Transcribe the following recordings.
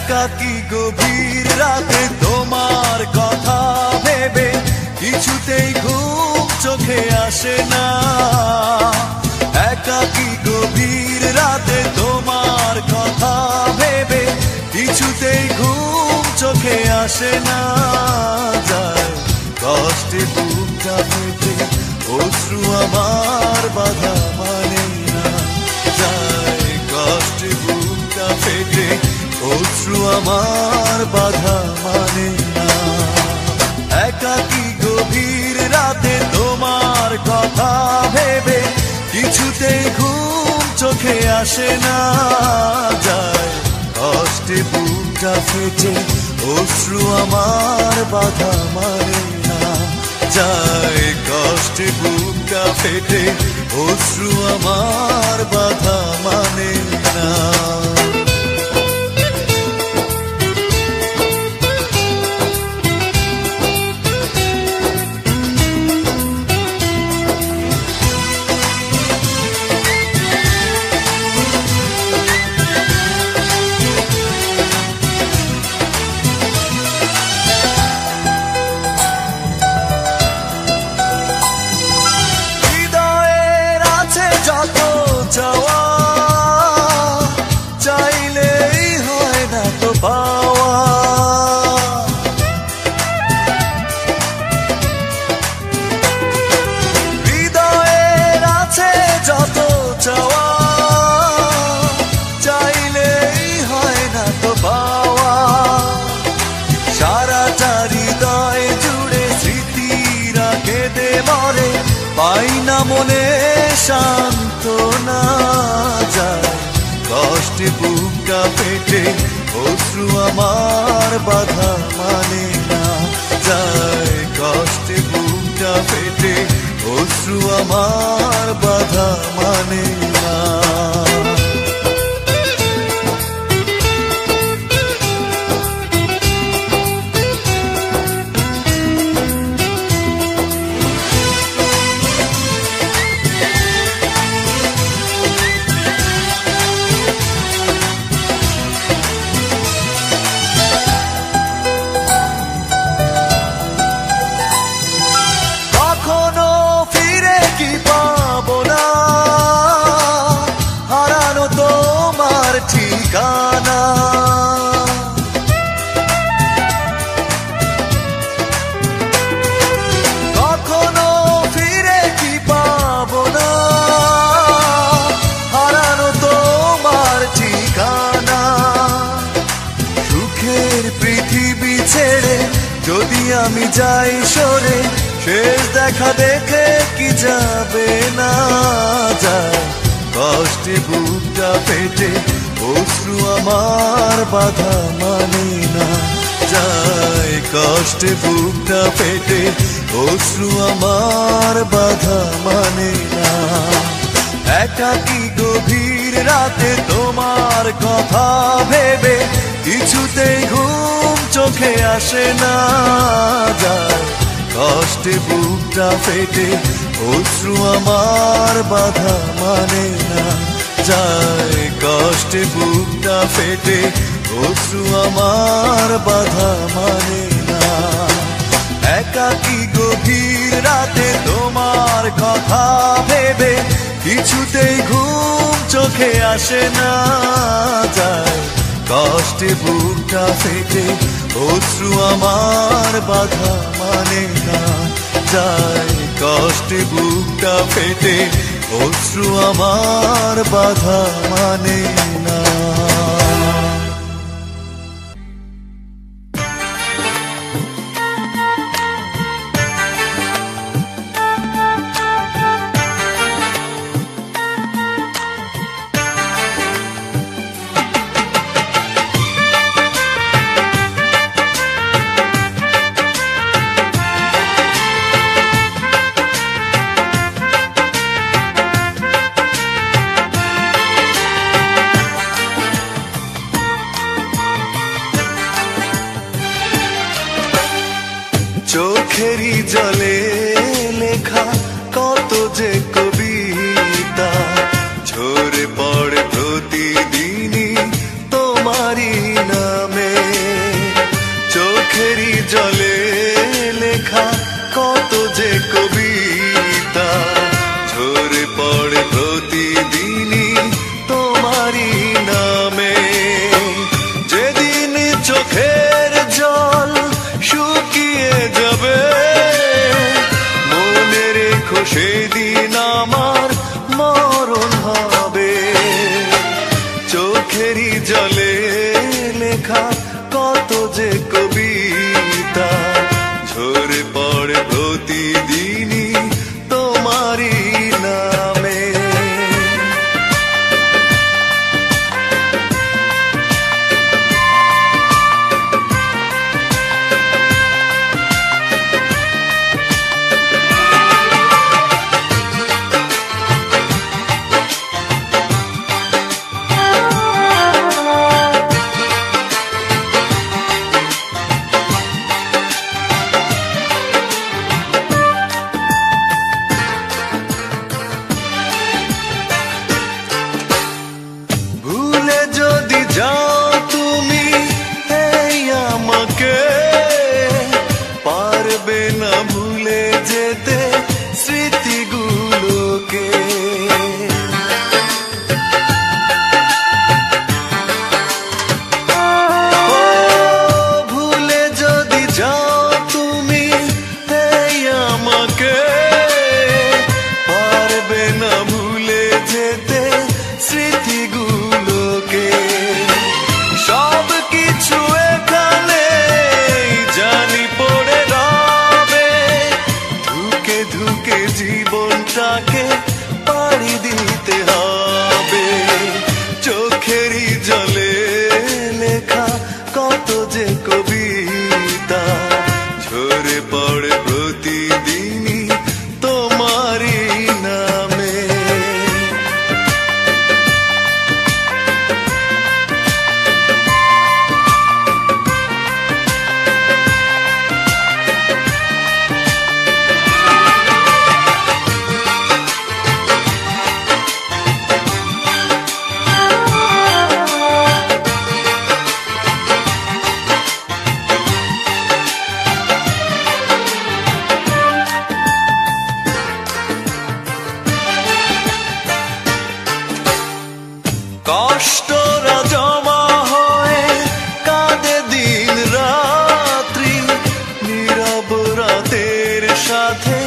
একাকী গভীর রাতে তোমার কথা ভেবে কিছুতেই ঘুম চোখে আসে না। একাকী গভীর রাতে তোমার কথা ভেবে কিছুতেই ঘুম চোখে আসে না। যায় কষ্টে বুকটা ফেটে অশ্রু আমার বাধা মানে না। যায় কষ্টে বুকটা ফেটে অশ্রু আমার বাধা মানে না। একাকী গভীর রাতে তোমার কথা ভেবে কিছুতেই ঘুম চোখে আসে না। যায় কষ্টে বুকটা ফেটে অশ্রু আমার বাধা মানে না। যায় কষ্টে বুকটা ফেটে অশ্রু আমার বাধা মানে না। পাই না মনে সান্ত্বনা। যায় কষ্টে বুকটা ফেটে অশ্রু আমার বাধা মানে না। যায় কষ্টে বুকটা ফেটে অশ্রু আমার বাধা মানে না। ঠিকানা কখনো ফিরে কি পাবো না, হারানো তোমার ঠিকানা। সুখের পৃথিবী ছেড়ে যদি আমি যাই সরে, শেষ দেখা দেখে কি যাবে না। যায় কষ্টে বুকটা ফেটে অশ্রু আমার বাধা মানে না। যায় কষ্টে বুকটা ফেটে অশ্রু আমার বাধা মানে না। একাকী গভীর রাতে তোমার কথা ভেবে কিছুতেই ঘুম চোখে আসে না। যায় কষ্টে বুকটা ফেটে অশ্রু আমার বাধা মানে না। যায় কষ্টে বুকটা ফেটে অশ্রু আমার বাধা মানে না। একাকী গভীর রাতে তোমার কথা ভেবে কিছুতেই ঘুম চোখে আসে না। যায় কষ্টে বুকটা ফেটে অশ্রু আমার বাধা মানে না। যায় কষ্টে বুকটা ফেটে অশ্রু আমার বাধা মানে না। চোখেরই জলে লেখা কত যে কবিতা ঝরে পড়ে প্রতিদিনই তোমারই নামে। আমার মরণ হবে। চোখেরই জলে লেখা কত যে কবিতা ঝরে পড়ে প্রতিদিনই তোমারই নামে। যদি যাও তুমি এই আমাকে পারবে না ভুলে যেতে স্মৃতিগুলোকে। ভুলে যদি যাও তুমি এই আমাকে পারবে না ভুলে যেতে স্মৃতিগুলো। সব কিছু এখানে জানি পড়ে রবে, ধুকে ধুকে জীবনটাকে পাড়ি দিতে হবে। চোখেরই জলে লেখা কত যে কবিতা ঝরে পড়ে প্রতিদিনই তোমারই নামে। কষ্টরা জমা হয়ে কাঁদে দিন রাত্রি, নীরব রাতের সাথে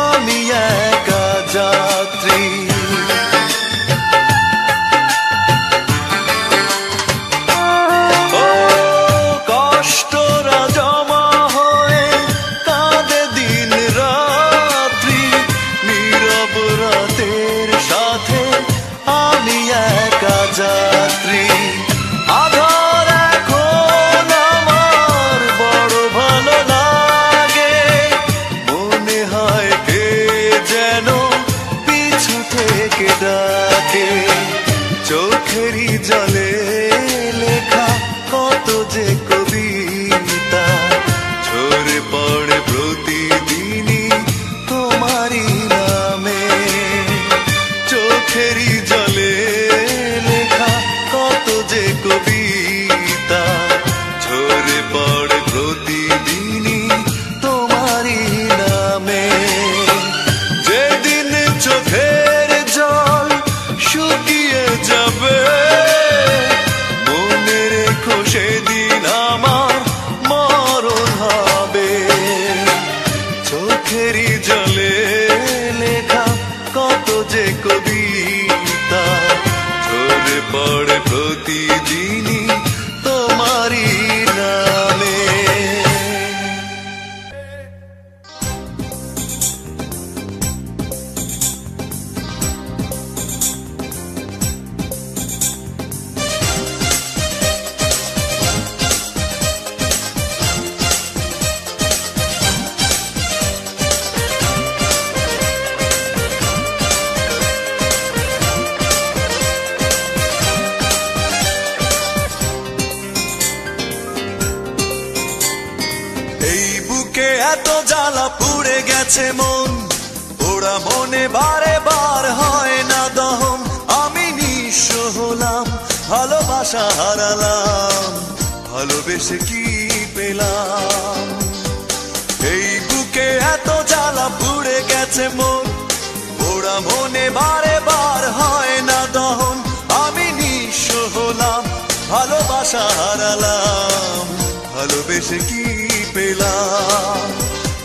আমি একা যাত্রী। ও কষ্টরা জমা হয়ে কাঁদে দিন রাত্রি, নীরব রাতের সাথে আমি একা যাত্রী। আধার এখন আমার বড় ভালো লাগে, মনে হয় কে যেন পিছু থেকে ডাকে। চোখেরই জলে লেখা কত যে কবিতা ঝরে পড়ে প্রতিদিনই তোমারই নামে। চোখেরই জলে লেখা কত যে কবিতা ঝরে পড়ে প্রতিদিনই তোমারই নামে। যেদিন চোখের জল শুকিয়ে যাবে মনে রেখো সেদিন আমার মরণ হবে। চোখেরই জলে লেখা কত যে কবিতা ঝরে পড়ে প্রতিদিনই তোমারই নামে। এত জ্বালা পুড়ে গেছে মন, ওরা মনে বারে বার হয় না দহন। আমি নিঃস্ব হলাম, ভালোবাসা হারালাম, ভালোবেসে কি পেলাম? এই বুকে এত জ্বালা পুড়ে গেছে মন, ওরা মনে বারে বার হয় না দহন। আমি নিঃস্ব হলাম, ভালোবাসা হারালাম, ভালোবেসে কি পেলাম?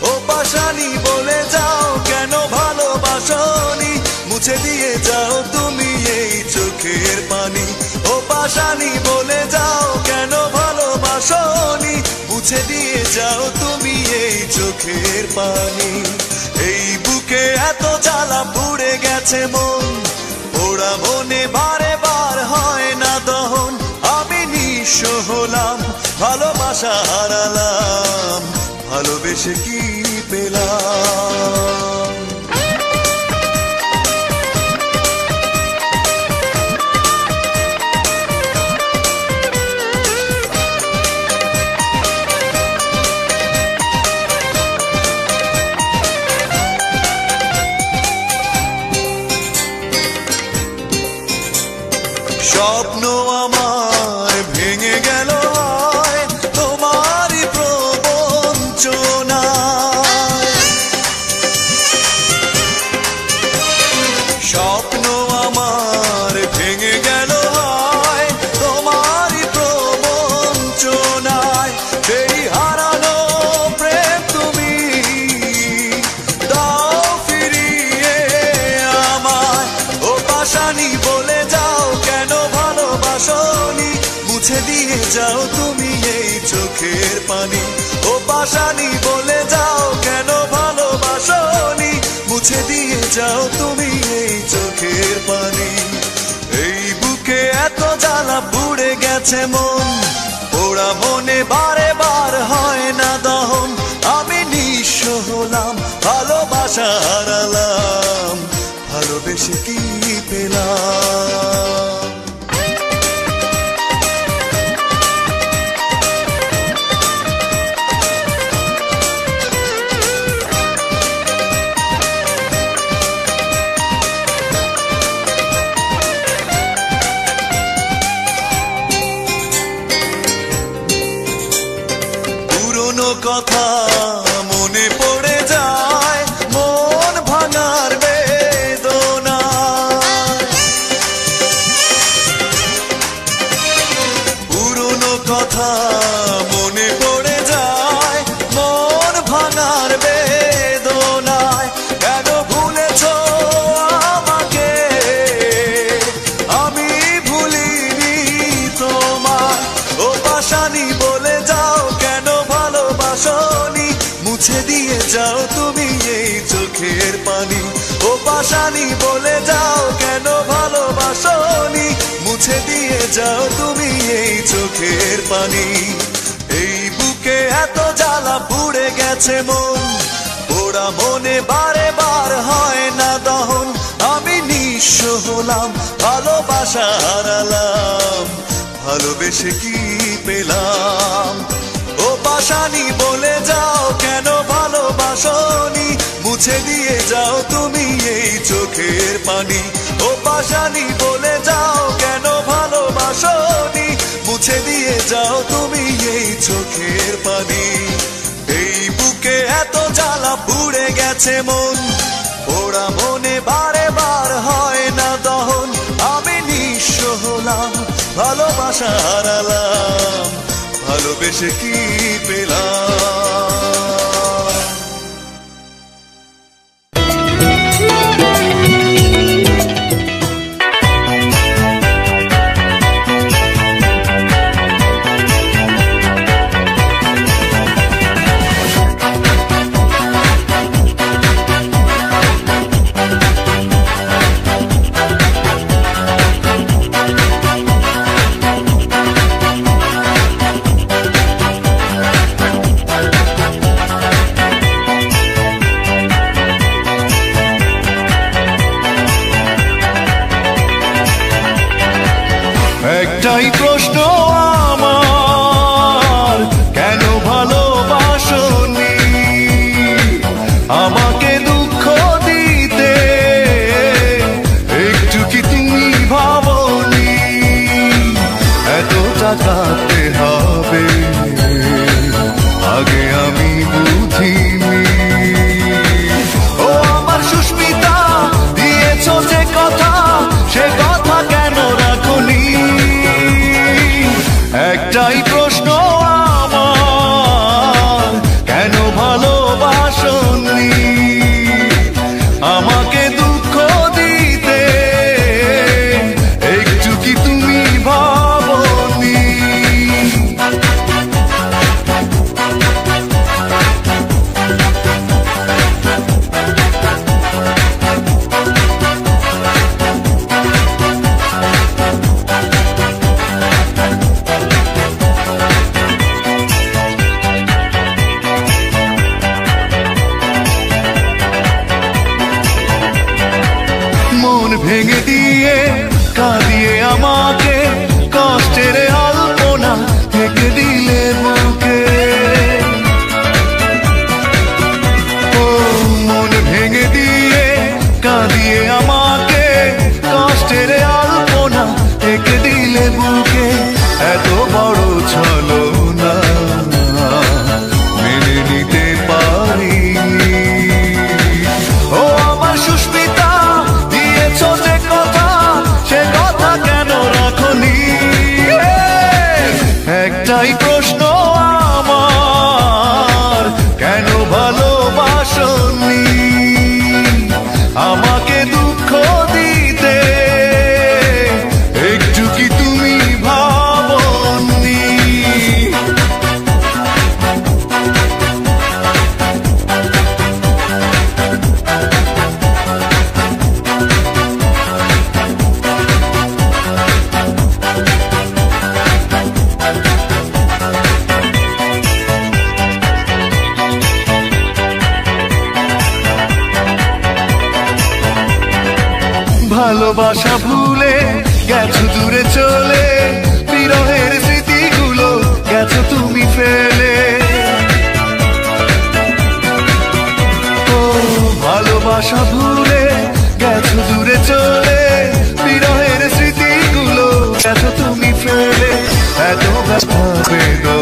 ও পাশানি বলে যাও কেন ভালোবাসো মুছে দিয়ে যাও তুমি এই চোখের পানি। ও পাশানি বলে যাও কেন ভালোবাসোনি, মুছে দিয়ে যাও তুমি এই চোখের পানি। এই বুকে এত জ্বালা পুড়ে গেছে মন, ওরা মনে বারে বার হয় না দহন। আমি নিঃস্ব হলাম, ভালোবাসা হারালাম, ভালোবেসে কি পেলাম। স্বপ্ন আমার ভেঙে গেল হয় তোমারই প্রবঞ্চনায়। স্বপ্ন আমার ভেঙে গেল হয় তোমারই প্রবঞ্চনায়। সেই হারানো প্রেম তুমি দাও ফিরিয়ে আমায়। ও পাশানি বলে যাও কেন ভালোবাসোনি, মুছে দিয়ে যাও তুমি এই চোখের পানি। ও পাশানি বলে যাও কেন ভালোবাসোনি, মুছে দিয়ে যাও তুমি এই চোখের পানি। এই বুকে এত জ্বালা পুড়ে গেছে মন, ওরা মনে বারে বার হয় না দহন। আমি নিঃস্ব হলাম, ভালোবাসা হারালাম, ভালোবেসে কি পেলাম। পুরনো কথা মনে পড়ে যায়, মন ভাঙার বেদনা। পুরনো কথা মনে পড়ে যায়, মন ভাঙার বেদনায়। কেন ভুলেছো আমাকে, আমি ভুলিনি তোমায়। ও পাশানি বলে যাও কেন ভালোবাসোনি, মুছে দিয়ে যাও তুমি এই চোখের পানি। ও পাশানি বলে যাও কেন ভালোবাসোনি, মুছে দিয়ে যাও তুমি এই চোখের পানি। এই বুকে এত জ্বালা পুড়ে গেছে মন, ওরা মনে বারে বার হয় না দহন। আমি নিঃস্ব হলাম, ভালোবাসা হারালাম, ভালোবেসে কি পেলাম। ও পাশানি বলে যাও কেন ভালোবাসোনি, মুছে দিয়ে যাও তুমি এই চোখের পানি। ও পাশানি বলে যাও কেন ভালোবাসোনি, মুছে দিয়ে যাও তুমি এই চোখের পানি। এই বুকে এত জ্বালা পুড়ে গেছে মন, ওরা মনে বারে বার হয় না দহন। আমি নিঃস্ব হলাম, ভালোবাসা হারালাম, ভালোবেসে কি পেলাম। একটাই প্রশ্ন আমার, কেন ভালোবাসোনি আমাকে দুঃখ দিতে, একটু কি তুমি ভাবোনি এতটা কাঁদতে হবে, আগে আমি বুঝিনি। ও আমার সুস্মিতা, দিয়েছো যে কথা, সে কথা কেন রাখোনি। একটাই প্রশ্ন আমার, কেন ভালোবাসোনি আমাকে দুঃখ দিতে, ভেঙে দিয়ে কাঁদিয়ে আমাকে কষ্টের আলপনা থেকে দিলে বুকে। ও মন ভেঙে দিয়ে কাঁদিয়ে আমাকে কষ্টের আলপনা থেকে দিলে বুকে। এত বড় ছলনা মেনে নিতে পারি। ও আমার সুস্মিতা, দিয়েছ যে কথা সে কথা কেন রাখনি? একটাই প্রশ্ন আমার, কেন ভালোবাসনি আমাকে দুঃখ দিতে? একটু কি তুমি ভাবনি? ভালোবাসা ভুলে গেছো দূরে চলে, বিরহের স্মৃতিগুলো গেছো তুমি ফেলে। ও ভালোবাসা ভুলে গেছো দূরে চলে, বিরহের স্মৃতিগুলো গেছো তুমি ফেলে। এত ব্যথা বেদনা